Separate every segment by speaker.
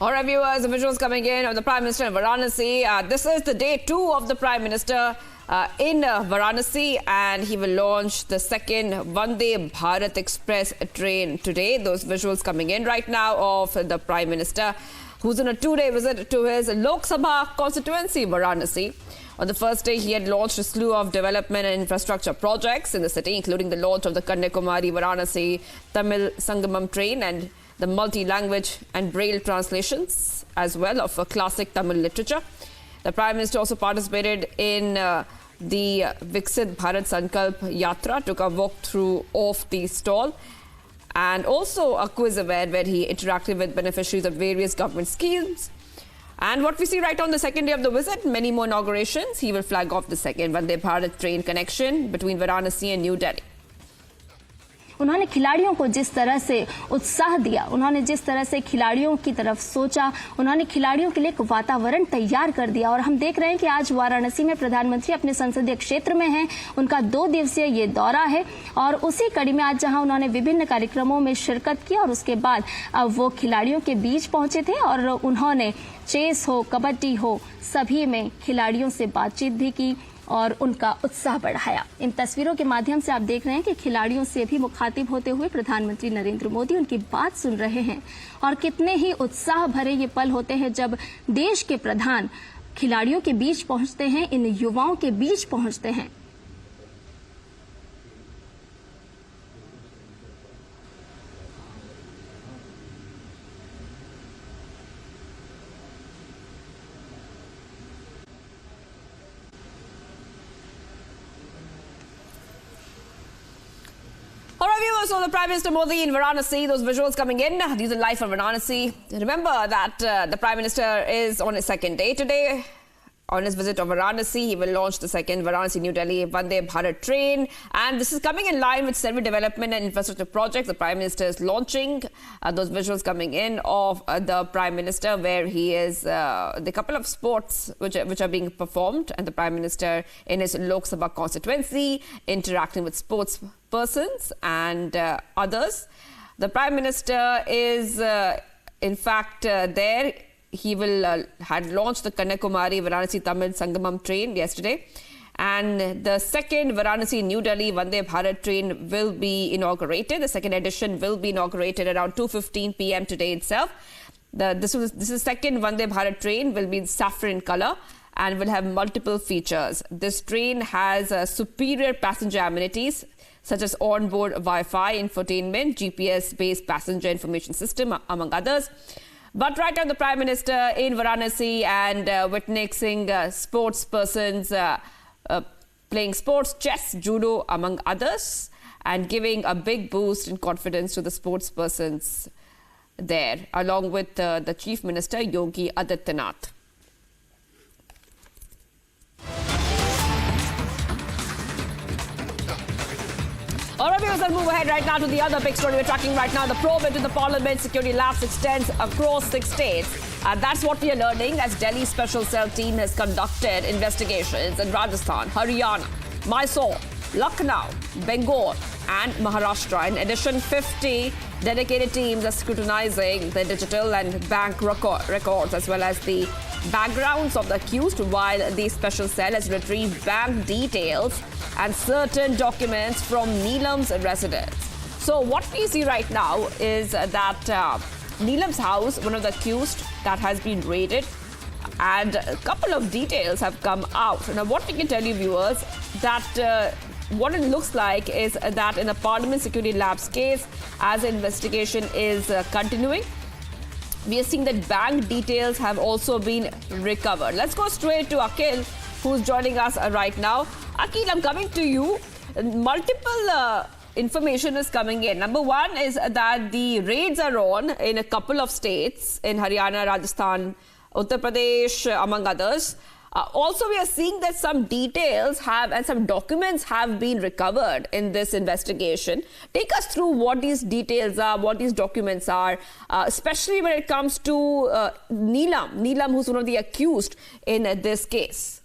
Speaker 1: All right, viewers, the visuals coming in of the Prime Minister in Varanasi. This is the day 2 of the Prime Minister in Varanasi, and he will launch the second Vande Bharat Express train today. Those visuals coming in right now of the Prime Minister, who's on a 2-day visit to his Lok Sabha constituency, Varanasi. On the first day, he had launched a slew of development and infrastructure projects in the city, including the launch of the Kanyakumari-Varanasi Tamil Sangamam train and the multi-language and braille translations as well of classic Tamil literature. The Prime Minister also participated in the Viksit Bharat Sankalp Yatra, took a walk through of the stall, and also a quiz event where he interacted with beneficiaries of various government schemes. And what we see right on the second day of the visit, many more inaugurations. He will flag off the second Vande Bharat train connection between Varanasi and New Delhi.
Speaker 2: उन्होंने खिलाड़ियों को जिस तरह से उत्साह दिया, उन्होंने जिस तरह से खिलाड़ियों की तरफ सोचा, उन्होंने खिलाड़ियों के लिए एक वातावरण तैयार कर दिया। और हम देख रहे हैं कि आज वाराणसी में प्रधानमंत्री अपने संसदीय क्षेत्र में हैं, उनका 2 दिवसीय ये दौरा है और उसी कड़ी में आज जहां उन्होंने विभिन्न कार्यक्रमों में शिरकत की और उसके बाद वो खिलाड़ियों के बीच पहुंचे थे और उन्होंने चेस हो, कबड्डी हो, सभी में खिलाड़ियों से बातचीत भी की और उनका उत्साह बढ़ाया। इन तस्वीरों के माध्यम से आप देख रहे हैं कि खिलाड़ियों से भी मुखातिब होते हुए प्रधानमंत्री नरेंद्र मोदी उनकी बात सुन रहे हैं और कितने ही उत्साह भरे ये पल होते हैं जब देश के प्रधान खिलाड़ियों के बीच पहुंचते हैं, इन युवाओं के बीच पहुंचते हैं।
Speaker 1: So the Prime Minister Modi in Varanasi, those visuals coming in, these are live from Varanasi. Remember that the Prime Minister is on his second day today. On his visit to Varanasi, he will launch the second Varanasi-New Delhi Vande Bharat train. And this is coming in line with several development and infrastructure projects the Prime Minister is launching. Those visuals coming in of the Prime Minister where he is, the couple of sports which are being performed, and the Prime Minister in his Lok Sabha constituency interacting with sports persons and others. The Prime Minister is in fact there. He will had launched the Kanyakumari Varanasi Tamil Sangamam train yesterday, and the second Varanasi New Delhi Vande Bharat train will be inaugurated. The second edition will be inaugurated around 2:15 p.m. today itself. This is second Vande Bharat train, will be in saffron color and will have multiple features. This train has superior passenger amenities such as onboard Wi-Fi, infotainment, GPS-based passenger information system, among others. But right now, the Prime Minister in Varanasi and witnessing sports persons playing sports, chess, judo, among others, and giving a big boost in confidence to the sports persons there, along with the Chief Minister, Yogi Adityanath. All right, viewers, I'll move ahead right now to the other big story we're tracking right now. The probe into the Parliament security lapse extends across 6 states. That's what we are learning as Delhi Special Cell team has conducted investigations in Rajasthan, Haryana, Mysore, Lucknow, Bengal and Maharashtra. In addition, 50 dedicated teams are scrutinizing the digital and bank records as well as the backgrounds of the accused, while the special cell has retrieved bank details and certain documents from Neelam's residence. So what we see right now is that Neelam's house, one of the accused, that has been raided, and a couple of details have come out. Now what we can tell you, viewers, that what it looks like is that in the Parliament security lapse case, as the investigation is continuing, we are seeing that bank details have also been recovered. Let's go straight to Akhil, who's joining us right now. Akhil, I'm coming to you. Multiple information is coming in. Number one is that the raids are on in a couple of states, in Haryana, Rajasthan, Uttar Pradesh, among others. Also, we are seeing that some details and some documents have been recovered in this investigation. Take us through what these details are, what these documents are, especially when it comes to Neelam, who's one of the accused in this case.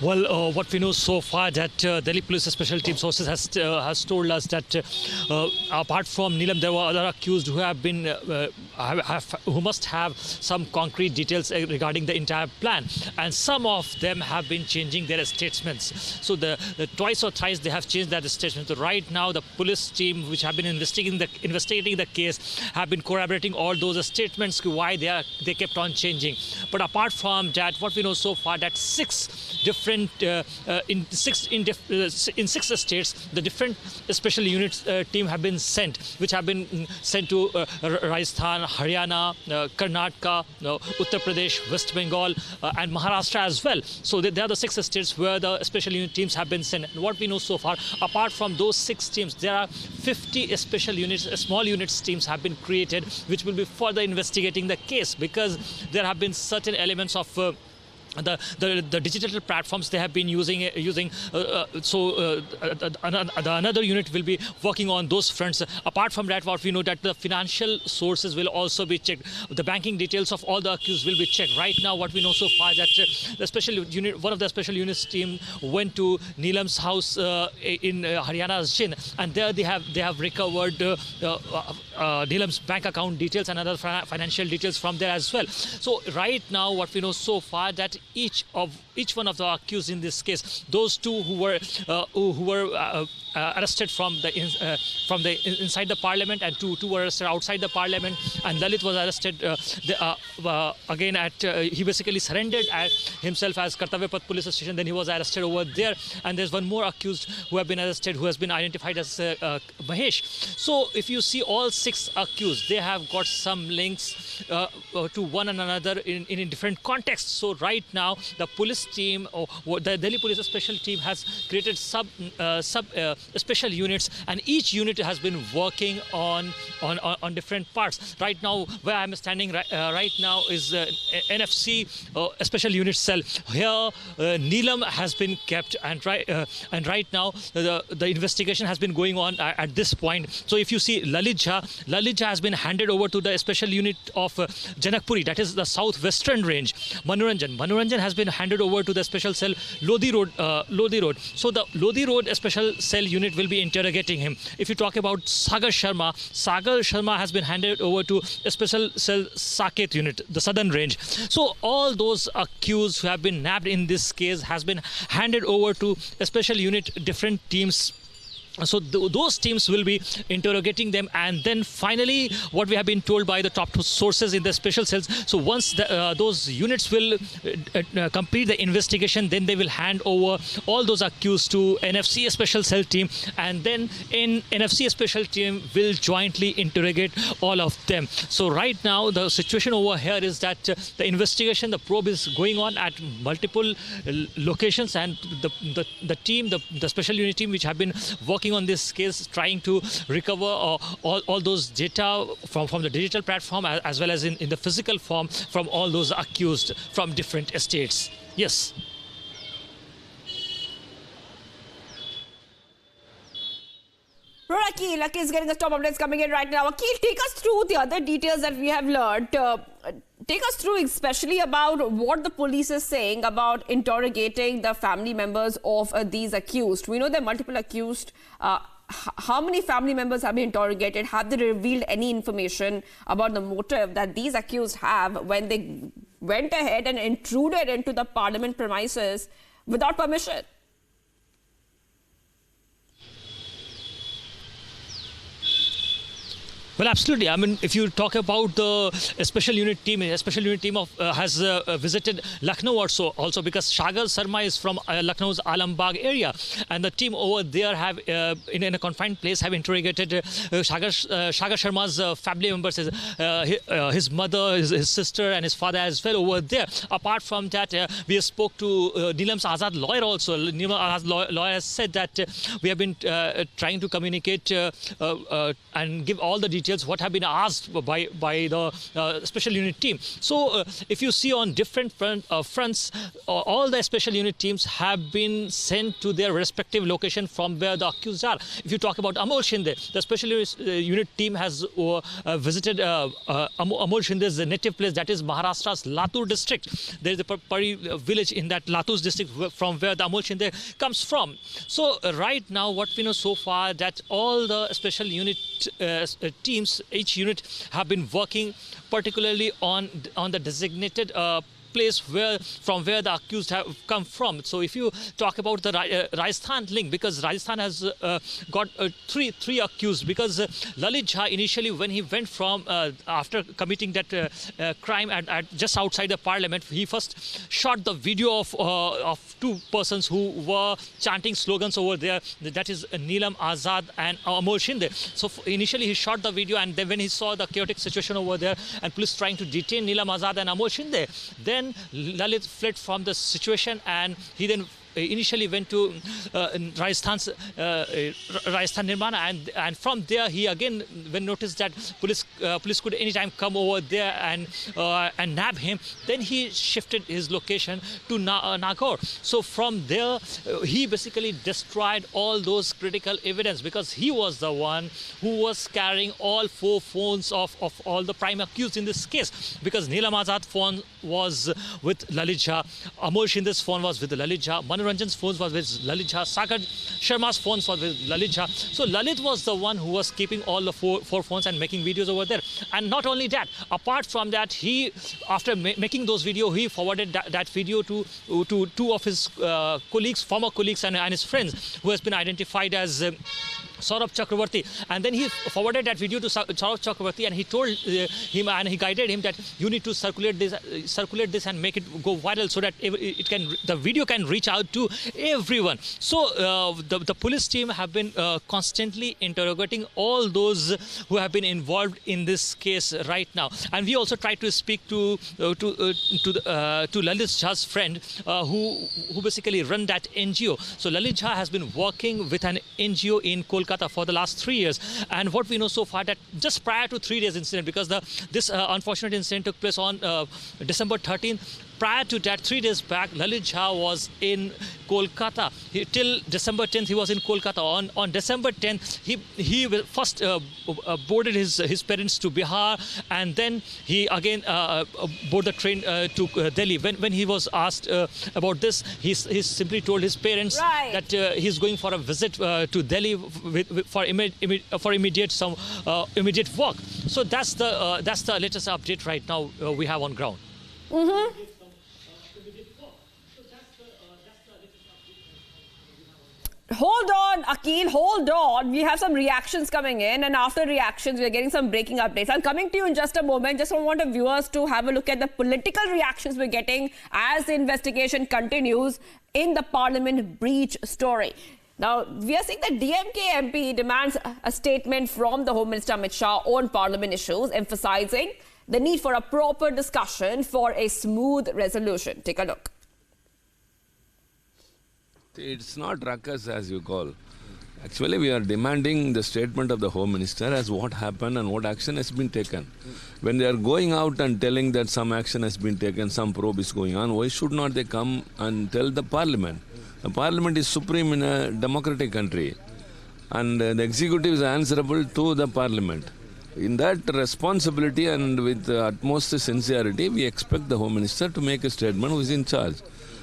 Speaker 3: Well, what we know so far that Delhi Police Special Team sources has told us that apart from Neelam, there were other accused who have been who must have some concrete details regarding the entire plan, and some of them have been changing their statements. So the twice or thrice they have changed their statements. So right now, the police team, which have been investigating the case, have been corroborating all those statements why they kept on changing. But apart from that, what we know so far that in six states, the different special units team have been sent, which have been sent to Rajasthan, Haryana, Karnataka, Uttar Pradesh, West Bengal, and Maharashtra as well. So they are the 6 states where the special unit teams have been sent. And what we know so far, apart from those 6 teams, there are 50 special units, small units teams have been created, which will be further investigating the case, because there have been certain elements of the digital platforms they have been using. Another unit will be working on those fronts. Apart from that, what we know that the financial sources will also be checked. The banking details of all the accused will be checked. Right now, what we know so far that the special unit, one of the special units team went to Neelam's house in Haryana's Jinn, and there they have recovered Neelam's bank account details and other financial details from there as well. So right now, what we know so far that each one of the accused in this case, those 2 who were arrested from the inside the parliament, and two were arrested outside the parliament, and Dalit was arrested again at he basically surrendered himself as Kartavyapat police station. Then he was arrested over there, and there's one more accused who have been arrested, who has been identified as Mahesh. So if you see all 6 accused, they have got some links to one another in different contexts. So right now the police team, the Delhi Police Special Team, has created sub special units, and each unit has been working on different parts. Right now, where I'm standing right now is NFC special unit cell. Here, Neelam has been kept, and right now the investigation has been going on at this point. So if you see Lalit Jha has been handed over to the special unit of Janakpuri, that is the southwestern range. Manoranjan has been handed over to the special cell Lodi Road. So the Lodi Road special cell unit will be interrogating him. If you talk about Sagar Sharma has been handed over to a special cell Saket unit, the southern range. So all those accused who have been nabbed in this case has been handed over to a special unit, different teams. So those teams will be interrogating them, and then finally what we have been told by the top 2 sources in the special cells, so once those units will complete the investigation, then they will hand over all those accused to NFC special cell team, and then NFC special team will jointly interrogate all of them. So right now the situation over here is that the investigation, the probe is going on at multiple locations, and the special unit team, which have been working on this case, trying to recover all those data from the digital platform, as well as in the physical form, from all those accused from different estates. Yes.
Speaker 1: Akil is getting the top updates coming in right now. Akil, take us through the other details that we have learned. Take us through especially about what the police is saying about interrogating the family members of these accused. We know there are multiple accused. How many family members have been interrogated? Have they revealed any information about the motive that these accused have when they went ahead and intruded into the parliament premises without permission?
Speaker 3: Well, absolutely. I mean, if you talk about the special unit team has visited Lucknow also because Sagar Sharma is from Lucknow's Alambagh area, and the team over there have in a confined place have interrogated Sagar Sharma's family members, his mother, his sister, and his father as well over there. Apart from that, we spoke to Neelam's Azad lawyer also. Neelam's Azad lawyer has said that we have been trying to communicate and give all the details details, what have been asked by the special unit team. So if you see on different fronts, all the special unit teams have been sent to their respective location from where the accused are. If you talk about Amol Shinde, the special unit team has visited Amol Shinde's native place, that is Maharashtra's Latur district. There is a Pari village in that Latur district from where the Amol Shinde comes from. So right now what we know so far, that all the special unit teams, each unit have been working particularly on the designated place from where the accused have come from. So if you talk about the Rajasthan link, because Rajasthan has got three accused, because Lalit Jha initially, when he went from after committing that crime at just outside the parliament, he first shot the video of two persons who were chanting slogans over there, that is Neelam Azad and Amol Shinde. So initially he shot the video, and then when he saw the chaotic situation over there and police trying to detain Neelam Azad and Amol Shinde, then Lalit fled from the situation, and he then initially went to Rajasthan Nirmana, and from there he again, when noticed that police could anytime come over there and nab him, then he shifted his location to Nagaur. So from there he basically destroyed all those critical evidence, because he was the one who was carrying all 4 phones of all the prime accused in this case, because Neelam Azad's phone was with Lalit Jha, Amol Shinde's phone was with Lalit Jha, Ranjan's phones was with Lalit Jha, Sagar Sharma's phones was with Lalit Jha. So Lalit was the one who was keeping all the four phones and making videos over there. And not only that, apart from that, he, after making those videos, he forwarded that video to 2 of his colleagues, former colleagues and his friends, who has been identified as Saurabh Chakravarti, and then he forwarded that video to Saurabh Chakravarti, and he told him, and he guided him, that you need to circulate this and make it go viral, so that the video can reach out to everyone. So the police team have been constantly interrogating all those who have been involved in this case right now. And we also tried to speak to Lalit Jha's friend, who basically run that NGO. So Lalit Jha has been working with an NGO in Kolkata for the last 3 years, and what we know so far, that just prior to 3 days incident, because this unfortunate incident took place on December 13th. Prior to that, 3 days back, Lalit Jha was in Kolkata. Till December 10th, he was in Kolkata. On December 10th, he first boarded his parents to Bihar, and then he again boarded the train to Delhi. When he was asked about this, he simply told his parents that he's going for a visit to Delhi for immediate work. So that's the latest update right now we have on ground.
Speaker 1: Mm-hmm. Hold on, Akhil, hold on. We have some reactions coming in, and after reactions, we're getting some breaking updates. I'm coming to you in just a moment. Just want the viewers to have a look at the political reactions we're getting as the investigation continues in the Parliament breach story. Now, we are seeing that DMK MP demands a statement from the Home Minister Amit Shah on Parliament issues, emphasizing the need for a proper discussion for a smooth resolution. Take a look.
Speaker 4: It's not ruckus as you call. Actually, we are demanding the statement of the Home Minister as what happened and what action has been taken. When they are going out and telling that some action has been taken, some probe is going on, why should not they come and tell the Parliament? The Parliament is supreme in a democratic country, and the executive is answerable to the Parliament. In that responsibility and with the utmost sincerity, we expect the Home Minister to make a statement who is in charge.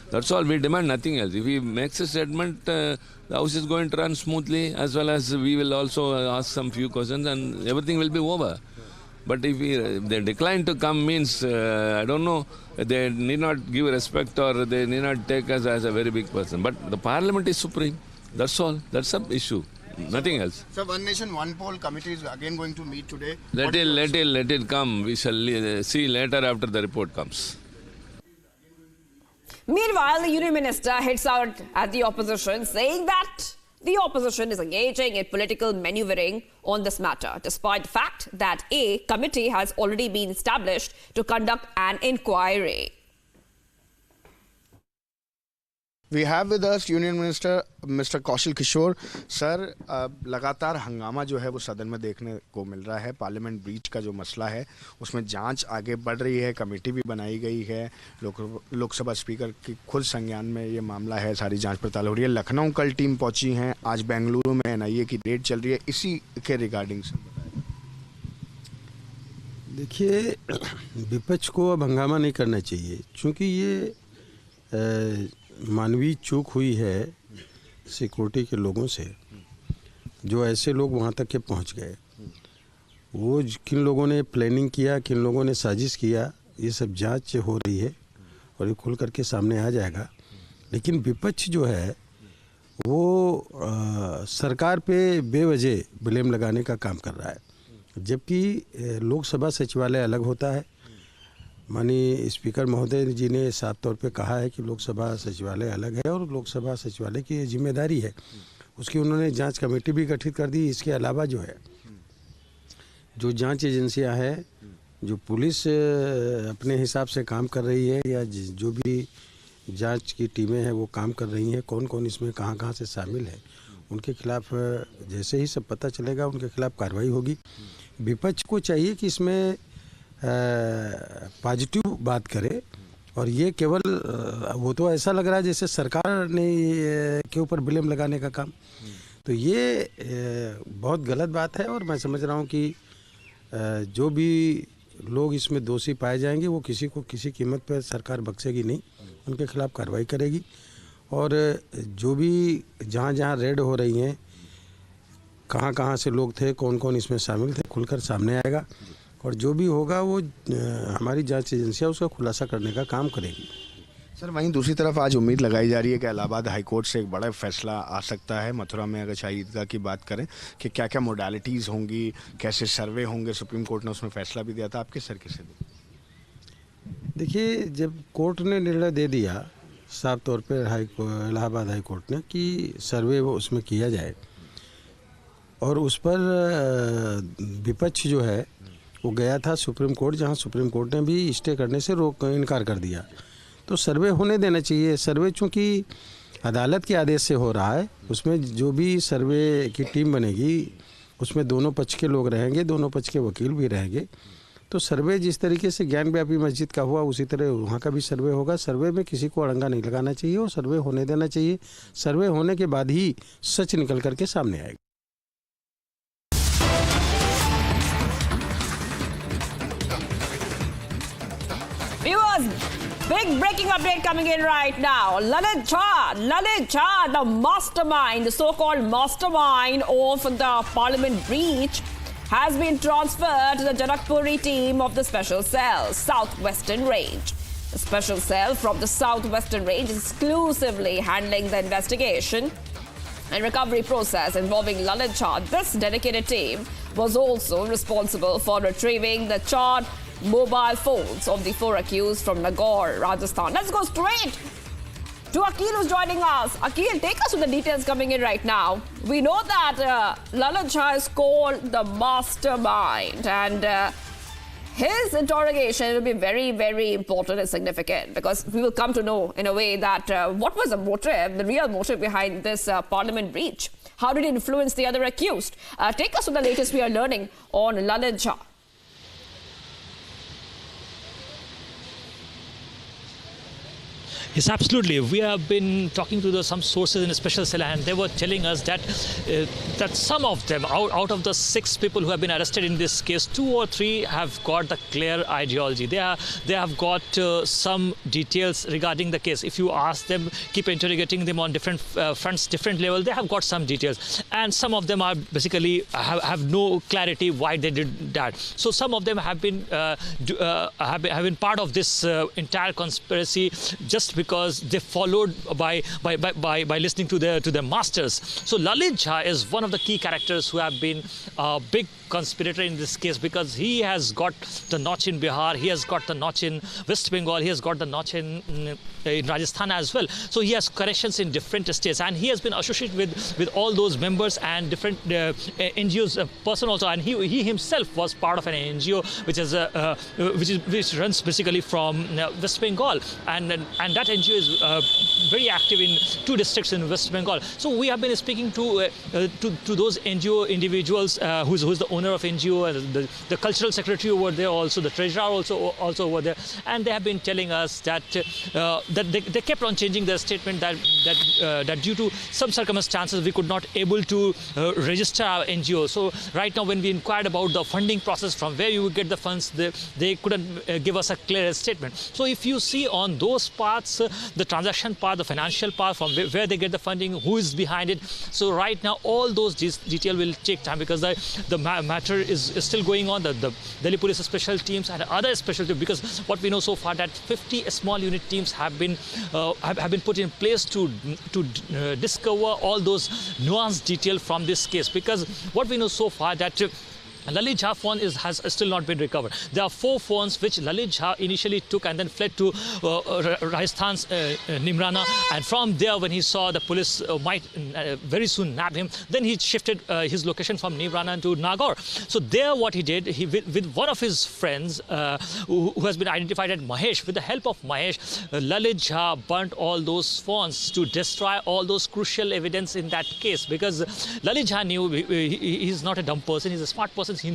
Speaker 4: That's all. We demand nothing else. If he makes a statement, the House is going to run smoothly, as well as we will also ask some few questions, and everything will be over. But if they decline to come, means, I don't know, they need not give respect, or they need not take us as a very big person. But the Parliament is supreme. That's all. That's the issue. Nothing else.
Speaker 5: So, One Nation, One Poll committee is again going to meet today.
Speaker 4: Let it come. We shall see later after the report comes.
Speaker 1: Meanwhile, the Union Minister hits out at the opposition, saying that the opposition is engaging in political maneuvering on this matter, despite the fact that a committee has already been established to conduct an inquiry.
Speaker 5: We have with us Union Minister Mr. Kaushal Kishore sir. लगातार हंगामा जो है वो सदन में देखने को मिल रहा है। पार्लियामेंट ब्रीच का जो मसला है उसमें जांच आगे बढ़ रही है, कमेटी भी बनाई गई है, लोकसभा स्पीकर की खुद संज्ञान में ये मामला है, सारी जांच पड़ताल हो रही है। लखनऊ कल टीम पहुंची है, आज बेंगलुरु में एनआईए की रेड चल रही है, इसी के रिगार्डिंग सर बताएं।
Speaker 6: देखिए, विपक्ष को अब हंगामा नहीं करना चाहिए, क्योंकि ये मानवीय चूक हुई है सिक्योरिटी के लोगों से, जो ऐसे लोग वहाँ तक के पहुँच गए। वो किन लोगों ने प्लानिंग किया, किन लोगों ने साजिश किया, ये सब जांच हो रही है और ये खुल करके सामने आ जाएगा। लेकिन विपक्ष जो है वो सरकार पे बेवजह ब्लेम लगाने का काम कर रहा है, जबकि लोकसभा सचिवालय अलग होता है। माननीय स्पीकर महोदय जी ने साफ तौर पे कहा है कि लोकसभा सचिवालय अलग है और लोकसभा सचिवालय की जिम्मेदारी है, उसकी उन्होंने जांच कमेटी भी गठित कर दी। इसके अलावा जो है, जो जांच एजेंसियां हैं, जो पुलिस अपने हिसाब से काम कर रही है, या जो भी जांच की टीमें हैं वो काम कर रही हैं, कौन कौन इसमें कहाँ से शामिल है, उनके खिलाफ जैसे ही सब पता चलेगा उनके खिलाफ कार्रवाई होगी। विपक्ष को चाहिए कि इसमें पॉजिटिव बात करे, और ये केवल वो तो ऐसा लग रहा है जैसे सरकार ने के ऊपर ब्लेम लगाने का काम, तो ये बहुत गलत बात है। और मैं समझ रहा हूँ कि जो भी लोग इसमें दोषी पाए जाएंगे वो किसी को किसी कीमत पर सरकार बख्शेगी नहीं, उनके खिलाफ कार्रवाई करेगी। और जो भी जहाँ जहाँ रेड हो रही हैं, कहाँ कहाँ से लोग थे, कौन कौन इसमें शामिल थे, खुलकर सामने आएगा, और जो भी होगा वो हमारी जांच एजेंसियाँ उसका खुलासा करने का काम करेगी।
Speaker 5: सर, वहीं दूसरी तरफ आज उम्मीद लगाई जा रही है कि इलाहाबाद हाईकोर्ट से एक बड़ा फैसला आ सकता है। मथुरा में अगर शाही ईदगाह की बात करें कि क्या क्या मोडालिटीज़ होंगी, कैसे सर्वे होंगे, सुप्रीम कोर्ट ने उसमें फैसला भी दिया था, आपके सर किसे दे?
Speaker 6: देखिए, जब कोर्ट ने निर्णय दे दिया साफ तौर पर इलाहाबाद हाई कोर्ट ने कि सर्वे वो उसमें किया जाए, और उस पर विपक्ष जो है वो गया था सुप्रीम कोर्ट, जहां सुप्रीम कोर्ट ने भी स्टे करने से इनकार कर दिया, तो सर्वे होने देना चाहिए। सर्वे चूँकि अदालत के आदेश से हो रहा है, उसमें जो भी सर्वे की टीम बनेगी उसमें दोनों पक्ष के लोग रहेंगे, दोनों पक्ष के वकील भी रहेंगे। तो सर्वे जिस तरीके से ज्ञान व्यापी मस्जिद का हुआ उसी तरह वहाँ का भी सर्वे होगा। सर्वे में किसी को अड़ंगा नहीं लगाना चाहिए और सर्वे होने देना चाहिए। सर्वे होने के बाद ही सच निकल करके सामने आएगा।
Speaker 1: Viewers, big breaking update coming in right now. Lalit Jha, the mastermind, the so-called mastermind of the parliament breach, has been transferred to the Janakpuri team of the Special Cell, Southwestern Range. The Special Cell from the Southwestern Range is exclusively handling the investigation and recovery process involving Lalit Jha. This dedicated team was also responsible for retrieving the charred mobile phones of the 4 accused from Nagaur, Rajasthan. Let's go straight to Akil, who's joining us. Akil, take us to the details coming in right now. We know that Lalit Jha is called the mastermind, and his interrogation will be very, very important and significant, because we will come to know in a way that what was the motive, the real motive behind this parliament breach. How did it influence the other accused? Take us to the latest we are learning on Lalit Jha.
Speaker 3: Yes, absolutely. We have been talking to some sources in a special cell, and they were telling us that that some of them, out of the 6 people who have been arrested in this case, 2 or 3 have got the clear ideology. They have got some details regarding the case. If you ask them, keep interrogating them on different fronts, different level, they have got some details, and some of them are basically have no clarity why they did that. So some of them have been part of this entire conspiracy just because they followed by listening to their masters. So Lalit Jha is one of the key characters who have been a big conspirator in this case, because he has got the notch in Bihar, he has got the notch in West Bengal, he has got the notch in in Rajasthan as well. So he has connections in different states, and he has been associated with all those members and different NGOs person also. And he himself was part of an NGO which runs basically from West Bengal, and that NGO is very active in 2 districts in West Bengal. So we have been speaking to those NGO individuals, who's the owner of NGO, and the cultural secretary over there, also the treasurer also over there, and they have been telling us that they kept on changing their statement that due to some circumstances we could not able to register our NGO. So right now, when we inquired about the funding process, from where you would get the funds, they couldn't give us a clear statement. So if you see on those parts, the transaction part, the financial part, from where they get the funding, who is behind it. So right now, all those detail will take time, because the matter is still going on. The Delhi Police special teams and other special teams, because what we know so far that 50 small unit teams have been put in place to discover all those nuanced detail from this case. Because what we know so far that Lalit Jha phone has still not been recovered. There are 4 phones which Lalit Jha initially took and then fled to Rajasthan's Nimrana, and from there, when he saw the police might very soon nab him, then he shifted his location from Nimrana to Nagaur. So there what he did, with one of his friends who has been identified as Mahesh, with the help of Mahesh, Lalit Jha burnt all those phones to destroy all those crucial evidence in that case. Because Lalit Jha knew he's not a dumb person, he's a smart person. He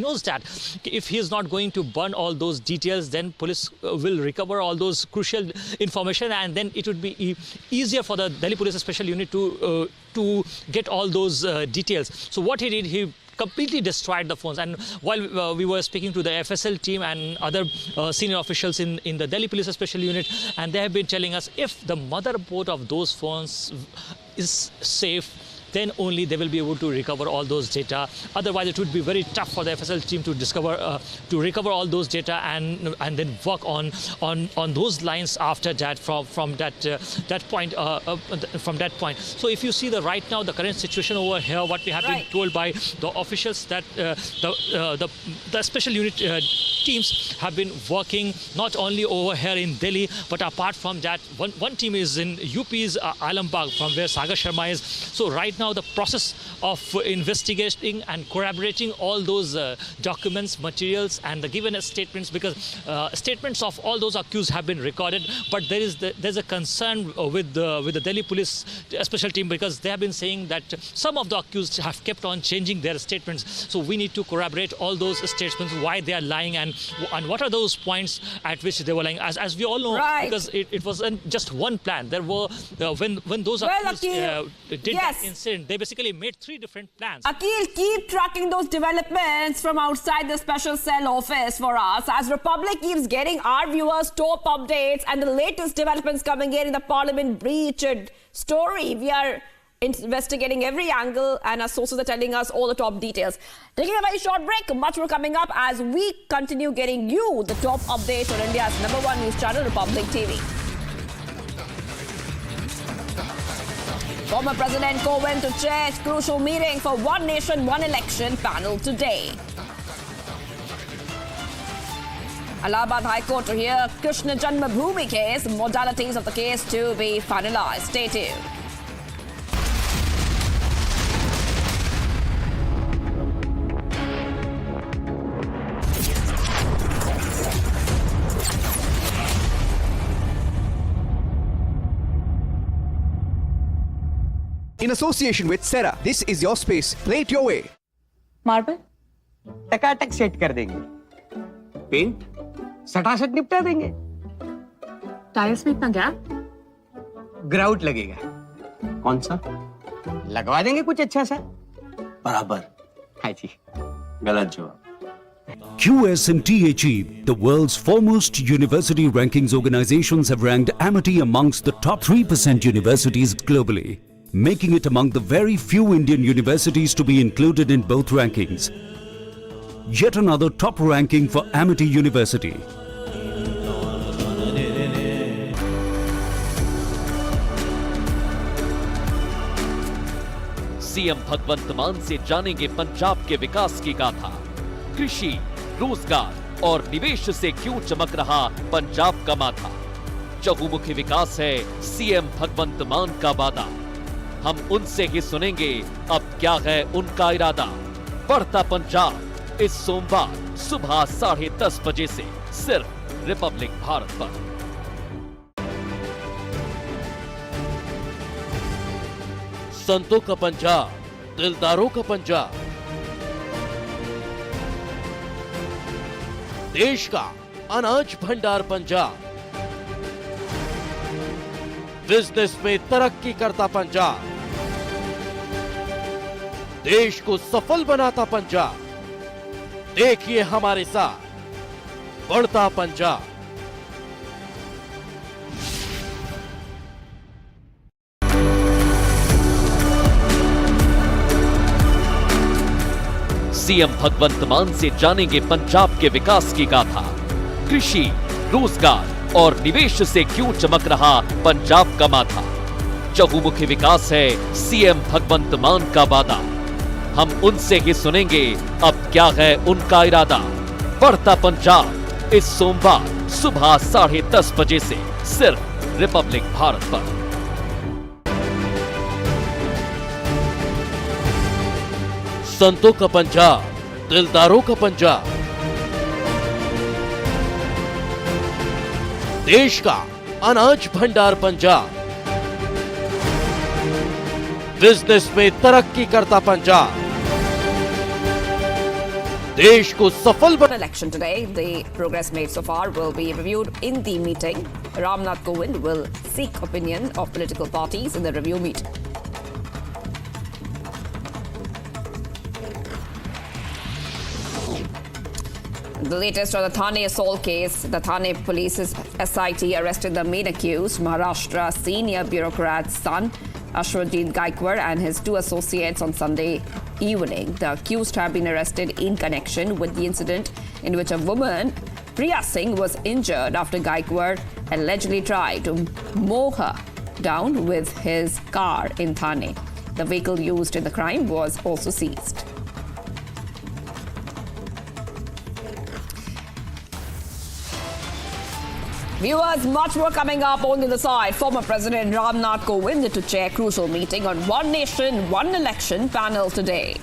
Speaker 3: knows that if he is not going to burn all those details, then police will recover all those crucial information, and then it would be easier for the Delhi Police Special Unit to get all those details. So what he did, he completely destroyed the phones. And while we were speaking to the FSL team and other senior officials in the Delhi Police Special Unit, and they have been telling us if the motherboard of those phones is safe, then only they will be able to recover all those data. Otherwise, it would be very tough for the FSL team to recover all those data and then work on those lines after that from that point. So if you see right now the current situation over here, what we have been told by the officials, that the special unit teams have been working not only over here in Delhi, but apart from that, one team is in UP's Alambagh, from where Sagar Sharma is. So right now the process of investigating and corroborating all those documents, materials, and the given statements, because statements of all those accused have been recorded, but there's a concern with the Delhi Police Special Team, because they have been saying that some of the accused have kept on changing their statements. So we need to corroborate all those statements, why they are lying, and what are those points at which they were lying. As we all know, because it wasn't just one plan. There were when those accused did that incident, they basically made 3 different plans.
Speaker 1: Akhil, keep tracking those developments from outside the special cell office for us, as Republic keeps getting our viewers top updates and the latest developments coming in the Parliament breach story. We are investigating every angle, and our sources are telling us all the top details. Taking a very short break, much more coming up as we continue getting you the top updates on India's #1 news channel, Republic TV. Former President Kovind to chair crucial meeting for One Nation, One Election panel today. Allahabad High Court to hear Krishna Janmabhoomi case, modalities of the case to be finalized. Stay tuned.
Speaker 7: In association with Sera, this is your space. Play it your way.
Speaker 8: Marble Takatak set कर देंगे, paint सटासट निपटा देंगे,
Speaker 9: tiles में इतना gap,
Speaker 8: grout लगेगा,
Speaker 9: कौन सा
Speaker 8: लगवा देंगे कुछ अच्छा सा,
Speaker 9: बराबर।
Speaker 8: हाँ जी,
Speaker 9: गलत जवाब।
Speaker 10: QS&THE, the world's foremost university rankings organizations, have ranked Amity amongst the top 3% universities globally, making it among the very few Indian universities to be included in both rankings. Yet another top ranking for Amity University.
Speaker 11: CM Bhagwant Mann से जानेंगे पंजाब के विकास की गाथा। कृषि, रोजगार और निवेश से क्यों चमक रहा पंजाब का माथा। चहुमुखी विकास है सीएम भगवंत मान का वादा। हम उनसे ही सुनेंगे अब क्या है उनका इरादा। बढ़ता पंजाब इस सोमवार सुबह 10:30 बजे से सिर्फ रिपब्लिक भारत पर। संतों का पंजाब, दिलदारों का पंजाब, देश का अनाज भंडार पंजाब, बिजनेस में तरक्की करता पंजाब, देश को सफल बनाता पंजाब। देखिए हमारे साथ बढ़ता पंजाब। सीएम भगवंत मान से जानेंगे पंजाब के विकास की गाथा। कृषि, रोजगार और निवेश से क्यों चमक रहा पंजाब का माथा। चहुमुखी विकास है सीएम भगवंत मान का वादा। हम उनसे ही सुनेंगे अब क्या है उनका इरादा। बढ़ता पंजाब इस सोमवार सुबह 10:30 बजे से सिर्फ रिपब्लिक भारत पर। संतों का पंजाब, दिलदारों का पंजाब, देश का अनाज भंडार पंजाब, बिजनेस में तरक्की करता पंजाब, देश को सफल
Speaker 1: Election today, the progress made so far will be reviewed in the meeting. Ramnath Kovind will seek opinion of political parties in the review meeting. The latest on the Thane assault case, the Thane police's SIT arrested the main accused, Maharashtra senior bureaucrat's son, Ashwajit Gaikwad, and his 2 associates on Sunday evening. The accused have been arrested in connection with the incident in which a woman, Priya Singh, was injured after Gaikwad allegedly tried to mow her down with his car in Thane. The vehicle used in the crime was also seized. Viewers, much more coming up on the other side. Former President Ramnath Kovind to chair crucial meeting on One Nation, One Election panel today.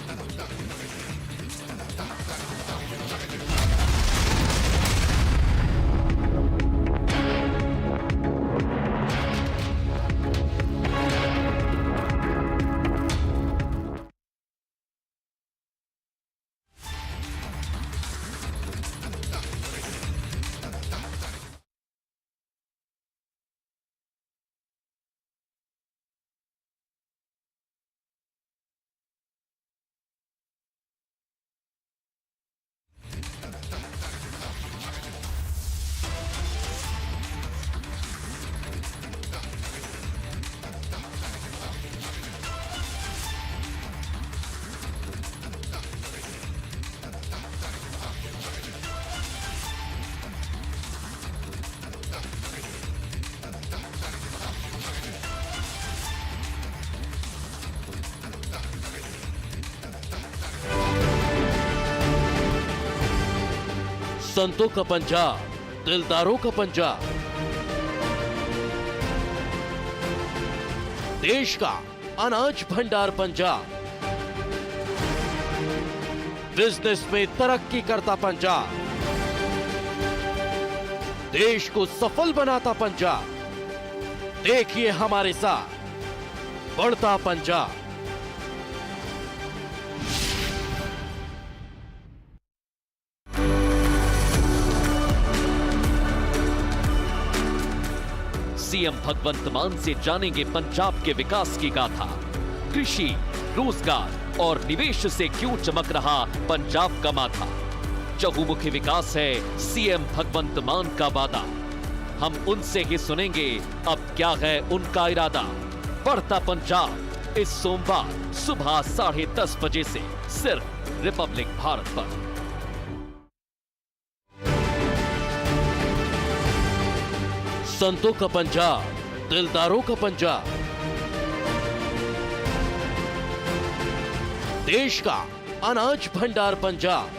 Speaker 11: संतों का पंजाब, दिलदारों का पंजाब, देश का अनाज भंडार Punjab, business में तरक्की करता पंजाब, देश को सफल बनाता पंजाब। देखिए हमारे साथ बढ़ता पंजाब। सीएम भगवंत मान से जानेंगे पंजाब के विकास की गाथा। कृषि, रोजगार और निवेश से क्यों चमक रहा पंजाब का माथा। चहुमुखी विकास है सीएम भगवंत मान का वादा। हम उनसे ही सुनेंगे अब क्या है उनका इरादा। बढ़ता पंजाब इस सोमवार सुबह 10:30 बजे से सिर्फ रिपब्लिक भारत पर। संतों का पंजाब, दिलदारों का पंजाब, देश का अनाज भंडार पंजाब,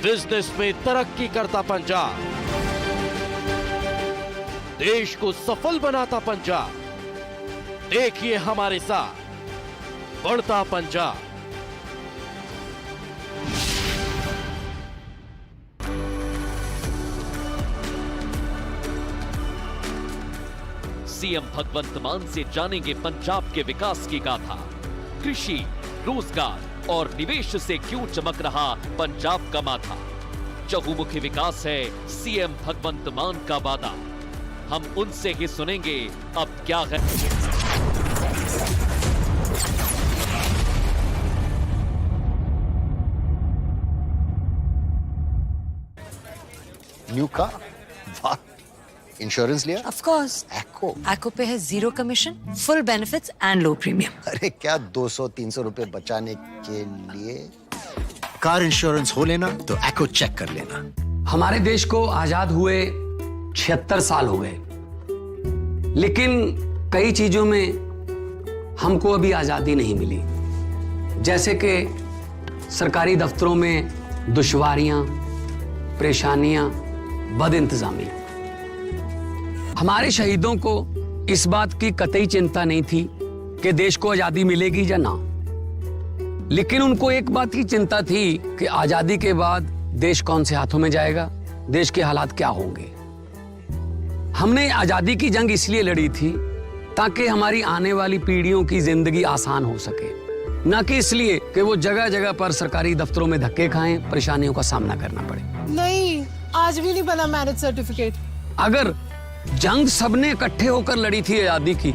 Speaker 11: बिजनेस में तरक्की करता पंजाब, देश को सफल बनाता पंजाब। देखिए हमारे साथ बढ़ता पंजाब। सीएम भगवंत मान से जानेंगे पंजाब के विकास की गाथा। कृषि, रोजगार और निवेश से क्यों चमक रहा पंजाब का माथा। चहुमुखी विकास है सीएम भगवंत मान का वादा। हम उनसे ही सुनेंगे अब क्या है।
Speaker 12: न्यू कार, वाह। इंश्योरेंस लिया?
Speaker 13: Of course. Echo पे है 0 commission, full benefits and low premium.
Speaker 12: अरे क्या 200-300 रुपए बचाने के लिए कार इंश्योरेंस हो लेना तो एको चेक कर लेना।
Speaker 14: हमारे देश को आजाद हुए 76 साल हो गए, लेकिन कई चीजों में हमको अभी आजादी नहीं मिली। जैसे कि सरकारी दफ्तरों में दुश्वारियां, परेशानियां, बद इंतजामी। हमारे शहीदों को इस बात की कतई चिंता नहीं थी कि देश को आजादी मिलेगी या ना, लेकिन उनको एक बात की चिंता थी कि आजादी के बाद देश कौन से हाथों में जाएगा, देश के हालात क्या होंगे। हमने आजादी की जंग इसलिए लड़ी थी ताकि हमारी आने वाली पीढ़ियों की जिंदगी आसान हो सके, न कि इसलिए कि वो जगह जगह पर सरकारी दफ्तरों में धक्के खाएं, परेशानियों का सामना करना पड़े।
Speaker 15: नहीं, आज भी नहीं बना मैरिज सर्टिफिकेट।
Speaker 14: अगर जंग सबने इकट्ठे होकर लड़ी थी आजादी की,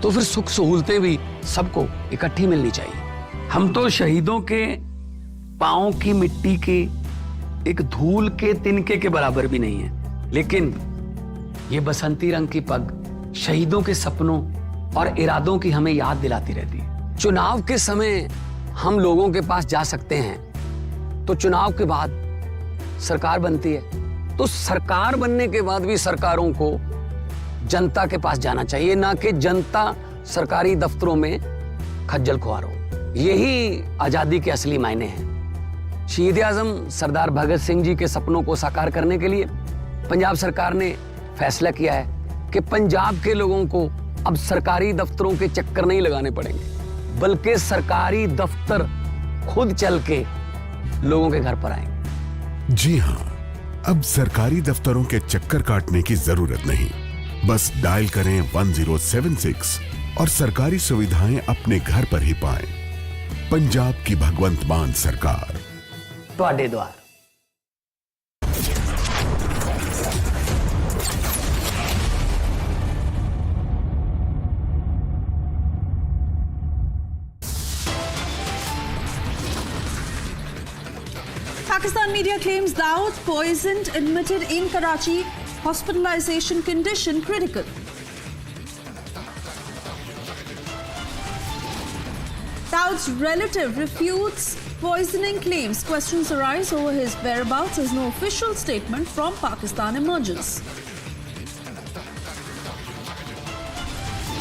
Speaker 14: तो फिर सुख सहूलतें भी सबको इकट्ठी मिलनी चाहिए। हम तो शहीदों के पांव की मिट्टी के एक धूल के तिनके के बराबर भी नहीं है, लेकिन ये बसंती रंग की पग शहीदों के सपनों और इरादों की हमें याद दिलाती रहती है। चुनाव के समय हम लोगों के पास जा सकते हैं, तो चुनाव के बाद सरकार बनती है, तो सरकार बनने के बाद भी सरकारों को जनता के पास जाना चाहिए, ना कि जनता सरकारी दफ्तरों में खज्जल खुआर हो। यही आजादी के असली मायने हैं। शहीद आजम सरदार भगत सिंह जी के सपनों को साकार करने के लिए पंजाब सरकार ने फैसला किया है कि पंजाब के लोगों को अब सरकारी दफ्तरों के चक्कर नहीं लगाने पड़ेंगे, बल्कि सरकारी दफ्तर खुद चल के लोगों के घर पर आएंगे।
Speaker 16: जी हाँ, अब सरकारी दफ्तरों के चक्कर काटने की जरूरत नहीं। बस डायल करें 1076 और सरकारी सुविधाएं अपने घर पर ही पाएं। पंजाब की भगवंत मान सरकार
Speaker 14: ਤੁਹਾਡੇ द्वार।
Speaker 15: Pakistan media claims Dalit poisoned, admitted in Karachi, hospitalization condition critical. Daud's relative refutes poisoning claims. Questions arise over his whereabouts as no official statement from Pakistan emerges.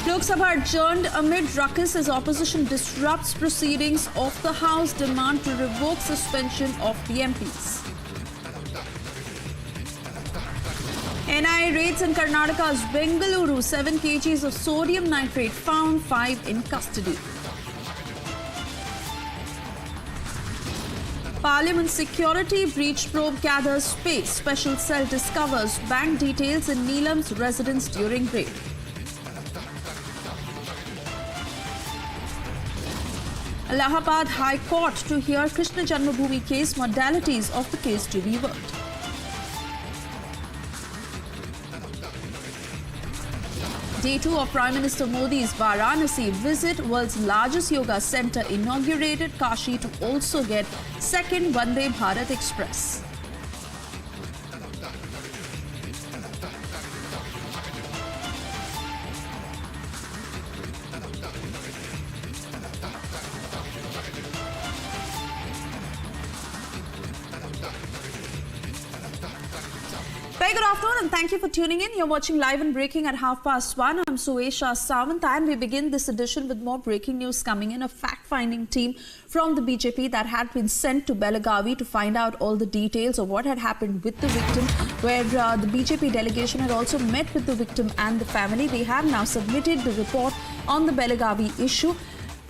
Speaker 15: Lok Sabha adjourned amid ruckus as opposition disrupts proceedings of the House demand to revoke suspension of the MPs. NIA raids in Karnataka's Bengaluru, 7 kgs of sodium nitrate found, 5 in custody. Parliament security breach probe gathers space. Special cell discovers bank details in Neelam's residence during raid. Allahabad High Court to hear Krishna Janmabhoomi case, modalities of the case to be worked. Day 2 of Prime Minister Modi's Varanasi visit, world's largest yoga center inaugurated. Kashi to also get second Vande Bharat Express. Very good afternoon. afternoon and thank you for tuning in. You're watching Live and Breaking at 1:30. I'm Suesha Sawant and we begin this edition with more breaking news coming in. A fact-finding team from the BJP that had been sent to Belagavi to find out all the details of what had happened with the victim, where the BJP delegation had also met with the victim and the family. They have now submitted the report on the Belagavi issue.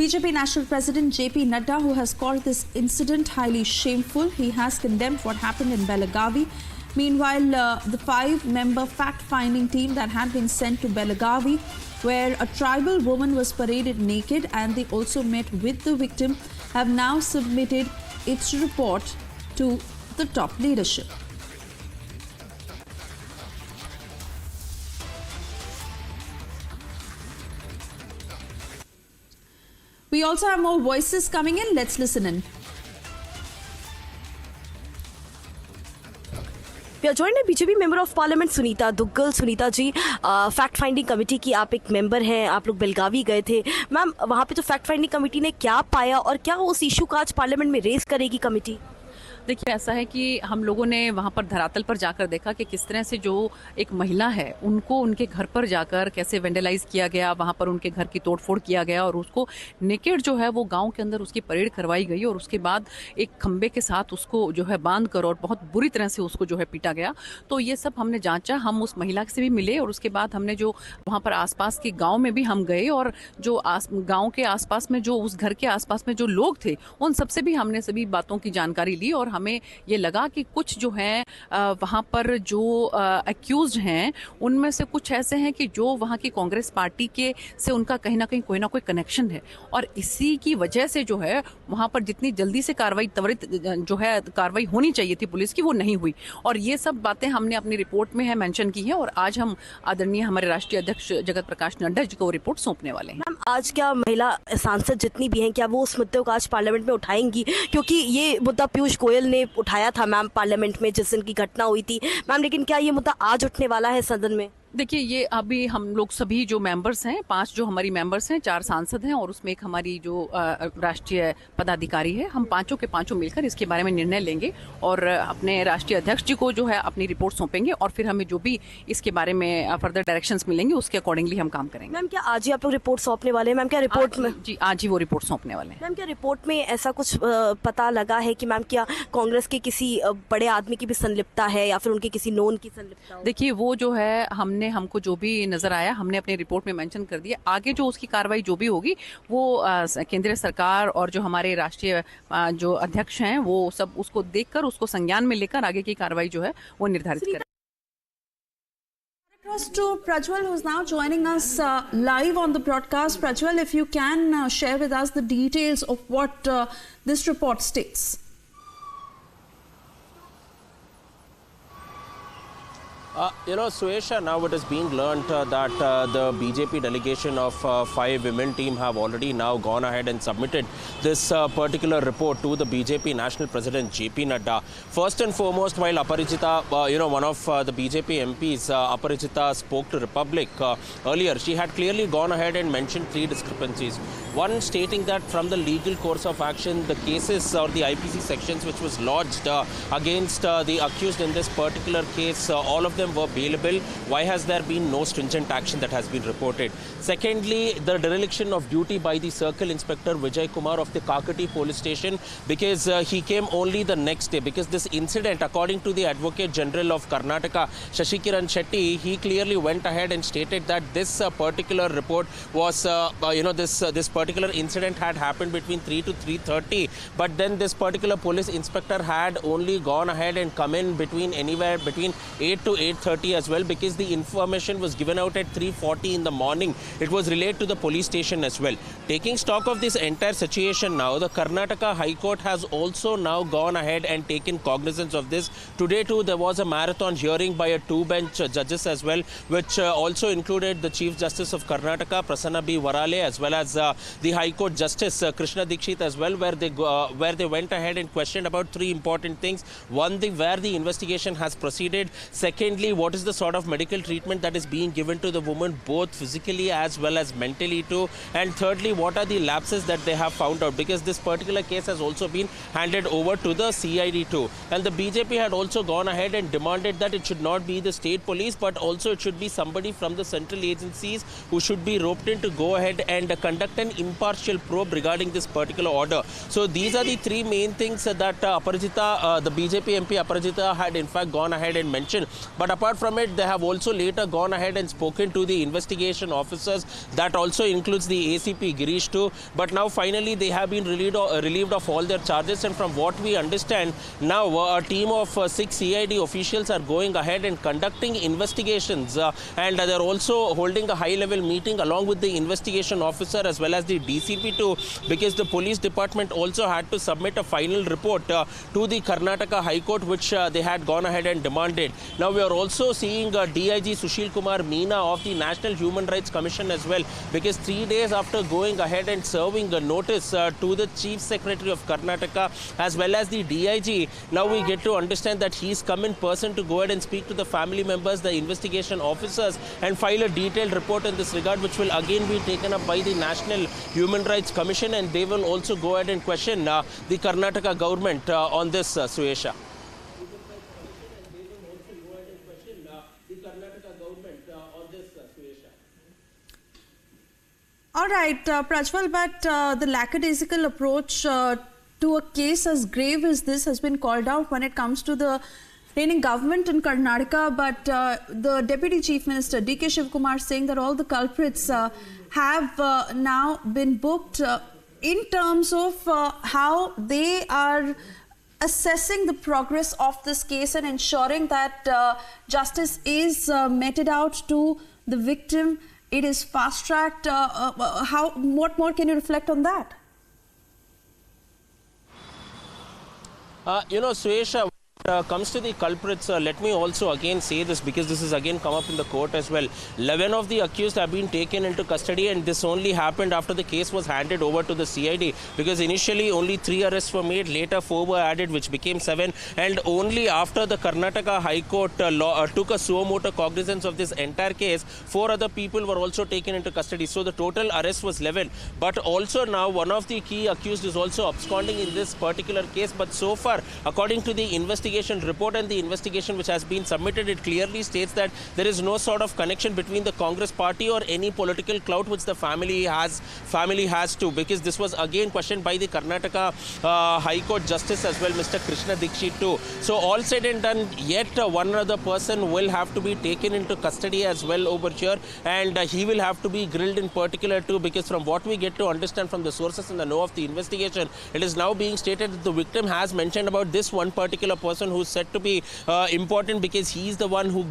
Speaker 15: BJP National President JP Nadda, who has called this incident highly shameful, he has condemned what happened in Belagavi. Meanwhile, the 5-member fact-finding team that had been sent to Belagavi, where a tribal woman was paraded naked and they also met with the victim, have now submitted its report to the top leadership. We also have more voices coming in. Let's listen in.
Speaker 17: We are joined by BJP member of Parliament Sunita Duggal. Sunita ji, fact finding committee की आप एक member हैं, आप लोग बेलगावी गए थे. Ma'am, वहाँ पे तो फैक्ट फाइंडिंग कमेटी ने क्या पाया और क्या उस इशू का आज पार्लियामेंट में रेज करेगी कमेटी?
Speaker 18: देखिए, ऐसा है कि हम लोगों ने वहाँ पर धरातल पर जाकर देखा कि किस तरह से जो एक महिला है उनको उनके घर पर जाकर कैसे वेंडलाइज किया गया, वहाँ पर उनके घर की तोड़फोड़ किया गया और उसको नेकेड जो है वो गांव के अंदर उसकी परेड करवाई गई और उसके बाद एक खंबे के साथ उसको जो है बांध कर और बहुत बुरी तरह से उसको जो है पीटा गया. तो ये सब हमने जांचा. हम उस महिला से भी मिले और उसके बाद हमने जो वहाँ पर आसपास के गाँव में भी हम गए और जो गाँव के आसपास में जो उस घर के आसपास में जो लोग थे उन सबसे भी हमने सभी बातों की जानकारी ली और हमें ये लगा कि कुछ जो है वहाँ पर जो एक्यूज्ड हैं उनमें से कुछ ऐसे हैं कि जो वहाँ की कांग्रेस पार्टी के से उनका कहीं ना कोई कनेक्शन है और इसी की वजह से जो है वहाँ पर जितनी जल्दी से कार्रवाई त्वरित जो है कार्रवाई होनी चाहिए थी पुलिस की, वो नहीं हुई. और ये सब बातें हमने अपनी रिपोर्ट में है मेंशन की है और आज हम आदरणीय हमारे राष्ट्रीय अध्यक्ष जगत प्रकाश नड्डा जी को रिपोर्ट सौंपने वाले हैं.
Speaker 17: मैम, आज क्या महिला सांसद जितनी भी हैं क्या वो उस मुद्दे को आज पार्लियामेंट में उठाएंगी? क्योंकि ये मुद्दा पीयूष गोयल ने उठाया था मैम पार्लियामेंट में जिस दिन की घटना हुई थी मैम, लेकिन क्या ये मुद्दा आज उठने वाला है सदन में?
Speaker 18: देखिए, ये अभी हम लोग सभी जो मेंबर्स हैं, 5 जो हमारी मेंबर्स हैं, 4 सांसद हैं और उसमें एक हमारी जो राष्ट्रीय पदाधिकारी है, हम पांचों के पांचों मिलकर इसके बारे में निर्णय लेंगे और अपने राष्ट्रीय अध्यक्ष जी को जो है अपनी रिपोर्ट सौंपेंगे और फिर हमें जो भी इसके बारे में फर्दर डायरेक्शंस मिलेंगे उसके अकॉर्डिंगली हम काम करेंगे.
Speaker 17: मैम, क्या आज ही आप लोग रिपोर्ट सौंपने वाले हैं? मैम, क्या रिपोर्ट में?
Speaker 18: जी, आज ही वो रिपोर्ट सौंपने वाले हैं.
Speaker 17: मैम, क्या रिपोर्ट में ऐसा कुछ पता लगा है कि मैम क्या कांग्रेस के किसी बड़े आदमी की भी संलिप्तता है या फिर उनके किसी नोन की संलिप्तता?
Speaker 18: देखिए, वो जो है हमको जो भी नजर आया हमने अपनी रिपोर्ट में मेंशन कर दिया. आगे जो उसकी कार्रवाई जो भी होगी वो केंद्रीय सरकार और जो हमारे राष्ट्रीय जो अध्यक्ष हैं वो सब उसको देखकर उसको संज्ञान में लेकर आगे की कार्रवाई जो है वो निर्धारित करें.
Speaker 15: Across to Prajwal, who's now joining us live on the broadcast. Prajwal, if you can share with us the details of what this report states.
Speaker 19: Suesha, now it is being learnt that the BJP delegation of 5 women team have already now gone ahead and submitted this particular report to the BJP National President JP Nadda. First and foremost, while Aparijita, one of the BJP MPs, Aparijita spoke to Republic earlier, she had clearly gone ahead and mentioned 3 discrepancies. One, stating that from the legal course of action, the cases or the IPC sections which was lodged against the accused in this particular case, all of them were bailable. Why has there been no stringent action that has been reported? Secondly, the dereliction of duty by the Circle Inspector Vijay Kumar of the Kakati police station, because he came only the next day, because this incident, according to the Advocate General of Karnataka, Shashikiran Shetty, he clearly went ahead and stated that this particular report was, this particular incident had happened between 3 to 3:30, but then this particular police inspector had only gone ahead and come in anywhere between 8 to 8:30 as well, because the information was given out at 3:40 in the morning. It was relayed to the police station as well. Taking stock of this entire situation now, the Karnataka High Court has also now gone ahead and taken cognizance of this. Today too, there was a marathon hearing by a 2-bench judges as well, which also included the Chief Justice of Karnataka, Prasanna B. Varale, as well as the High Court Justice Krishna Dikshit as well, where they went ahead and questioned about 3 important things. One, where the investigation has proceeded. Secondly, thirdly, what is the sort of medical treatment that is being given to the woman, both physically as well as mentally too, and thirdly, what are the lapses that they have found out, because this particular case has also been handed over to the CID too. And the BJP had also gone ahead and demanded that it should not be the state police, but also it should be somebody from the central agencies who should be roped in to go ahead and conduct an impartial probe regarding this particular order. So these are the three main things that the BJP MP Aparajita had in fact gone ahead and mentioned. But apart from it, they have also later gone ahead and spoken to the investigation officers. That also includes the ACP Girish too. But now finally they have been relieved of all their charges, and from what we understand now, a team of 6 CID officials are going ahead and conducting investigations, and they're also holding a high-level meeting along with the investigation officer as well as the DCP too, because the police department also had to submit a final report to the Karnataka High Court, which they had gone ahead and demanded. Now we are also seeing DIG Sushil Kumar Meena of the National Human Rights Commission as well, because 3 days after going ahead and serving a notice to the Chief Secretary of Karnataka as well as the DIG, now we get to understand that he's come in person to go ahead and speak to the family members, the investigation officers, and file a detailed report in this regard, which will again be taken up by the National Human Rights Commission, and they will also go ahead and question the Karnataka government on this, Suesha.
Speaker 15: All right, Prajwal, but the lackadaisical approach to a case as grave as this has been called out when it comes to the reigning government in Karnataka. But the Deputy Chief Minister, D.K. Shivkumar, saying that all the culprits have now been booked in terms of how they are assessing the progress of this case and ensuring that justice is meted out to the victim. It is fast-tracked. What more can you reflect on that?
Speaker 19: Suesha, comes to the culprits, let me also again say this, because this has again come up in the court as well. 11 of the accused have been taken into custody, and this only happened after the case was handed over to the CID, because initially only 3 arrests were made, later 4 were added, which became 7, and only after the Karnataka High Court took a suo motu cognizance of this entire case, 4 other people were also taken into custody. So the total arrest was 11. But also now one of the key accused is also absconding in this particular case. But so far, according to the investigation report and the investigation which has been submitted, it clearly states that there is no sort of connection between the Congress party or any political clout which the family has too, because this was again questioned by the Karnataka High Court Justice as well, Mr. Krishna Dikshit too. So all said and done, yet one other person will have to be taken into custody as well over here, and he will have to be grilled in particular too, because from what we get to understand from the sources in the know of the investigation, it is now being stated that the victim has mentioned about this one particular person who's said to be important, because he's the one who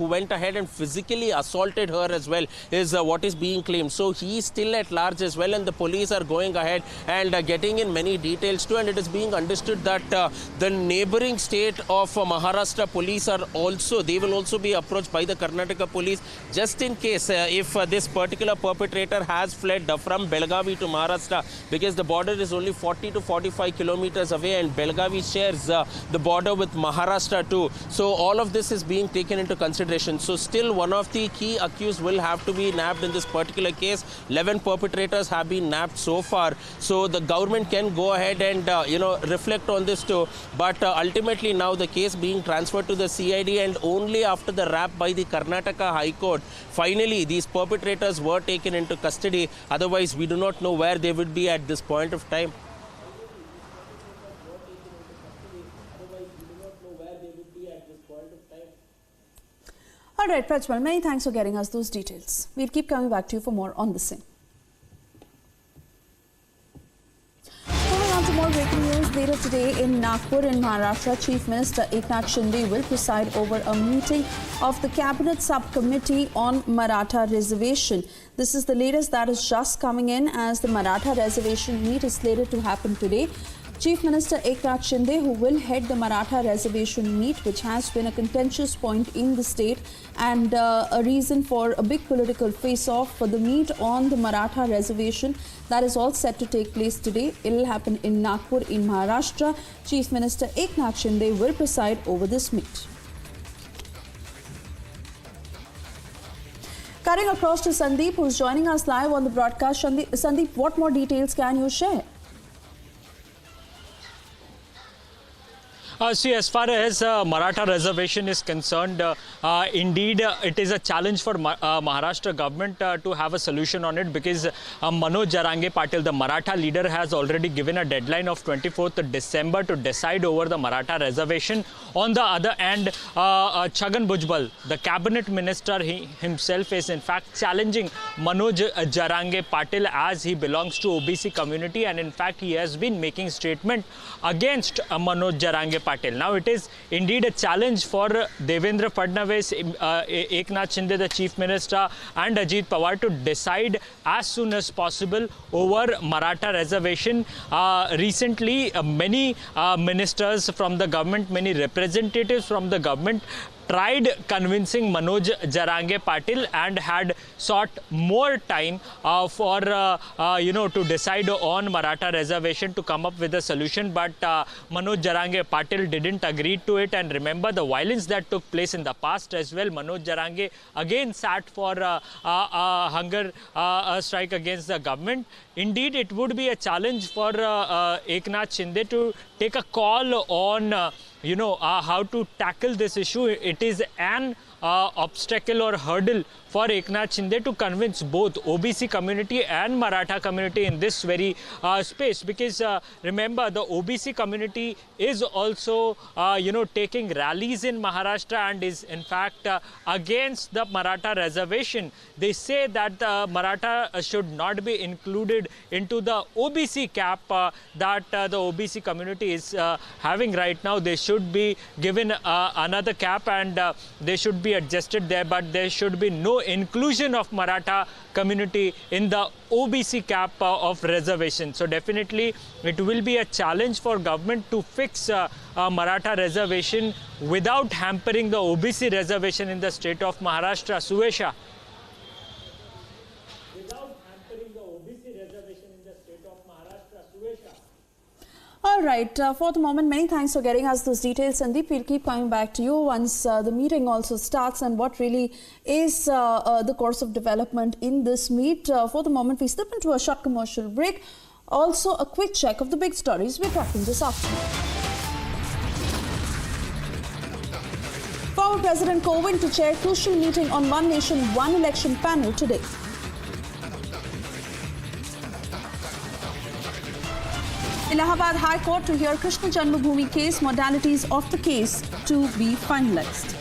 Speaker 19: went ahead and physically assaulted her as well, is what is being claimed. So he's still at large as well, and the police are going ahead and getting in many details too, and it is being understood that the neighboring state of Maharashtra police they will also be approached by the Karnataka police, just in case if this particular perpetrator has fled from Belagavi to Maharashtra, because the border is only 40 to 45 kilometers away, and Belagavi shares the border with Maharashtra too. So all of this is being taken into consideration. So still one of the key accused will have to be nabbed in this particular case. 11 perpetrators have been nabbed so far. So the government can go ahead and reflect on this too. But ultimately now the case being transferred to the CID, and only after the rap by the Karnataka High Court, finally these perpetrators were taken into custody. Otherwise we do not know where they would be at this point of time.
Speaker 15: All right, Prajwal, many thanks for getting us those details. We'll keep coming back to you for more on the same. Moving on to more breaking news. Later today in Nagpur in Maharashtra, Chief Minister Eknath Shinde will preside over a meeting of the Cabinet Subcommittee on Maratha Reservation. This is the latest that is just coming in, as the Maratha Reservation meet is slated to happen today. Chief Minister Eknath Shinde, who will head the Maratha Reservation meet, which has been a contentious point in the state and a reason for a big political face-off for the meet on the Maratha Reservation, that is all set to take place today. It will happen in Nagpur in Maharashtra. Chief Minister Eknath Shinde will preside over this meet. Cutting across to Sandeep, who's joining us live on the broadcast. Sandeep, what more details can you share?
Speaker 3: See, as far as Maratha reservation is concerned, indeed it is a challenge for Maharashtra government to have a solution on it, because Manoj Jarange Patil, the Maratha leader, has already given a deadline of 24th December to decide over the Maratha reservation. On the other hand, Chhagan Bhujbal, the cabinet minister, himself is in fact challenging Manoj Jarange Patil, as he belongs to OBC community, and in fact he has been making statement against Manoj Jarange Patil. Now it is indeed a challenge for Devendra Fadnavis, Eknath Shinde, the Chief Minister, and Ajit Pawar to decide as soon as possible over Maratha reservation. Recently, many ministers from the government, many representatives from the government tried convincing Manoj Jarange Patil and had sought more time for to decide on Maratha reservation, to come up with a solution, but Manoj Jarange Patil didn't agree to it. And remember the violence that took place in the past as well. Manoj Jarange again sat for a hunger strike against the government. Indeed, it would be a challenge for Eknath Shinde to take a call on how to tackle this issue. It is an obstacle or hurdle for Eknath Shinde to convince both OBC community and Maratha community in this very space, because remember, the OBC community is also taking rallies in Maharashtra and is in fact against the Maratha reservation. They say that Maratha should not be included into the OBC cap that the OBC community is having right now. They should be given another cap, and they should be adjusted there, but there should be no inclusion of Maratha community in the OBC cap of reservation. So definitely it will be a challenge for government to fix Maratha reservation without hampering the OBC reservation in the state of Maharashtra. Suesha.
Speaker 15: All right, for the moment, many thanks for getting us those details, Sandeep. We'll keep coming back to you once the meeting also starts and what really is the course of development in this meet. For the moment, we slip into a short commercial break. Also, a quick check of the big stories we're tracking this afternoon. Former President Kovind to chair crucial meeting on One Nation, One Election panel today. Allahabad High Court to hear Krishna Janmabhoomi case, modalities of the case to be finalized.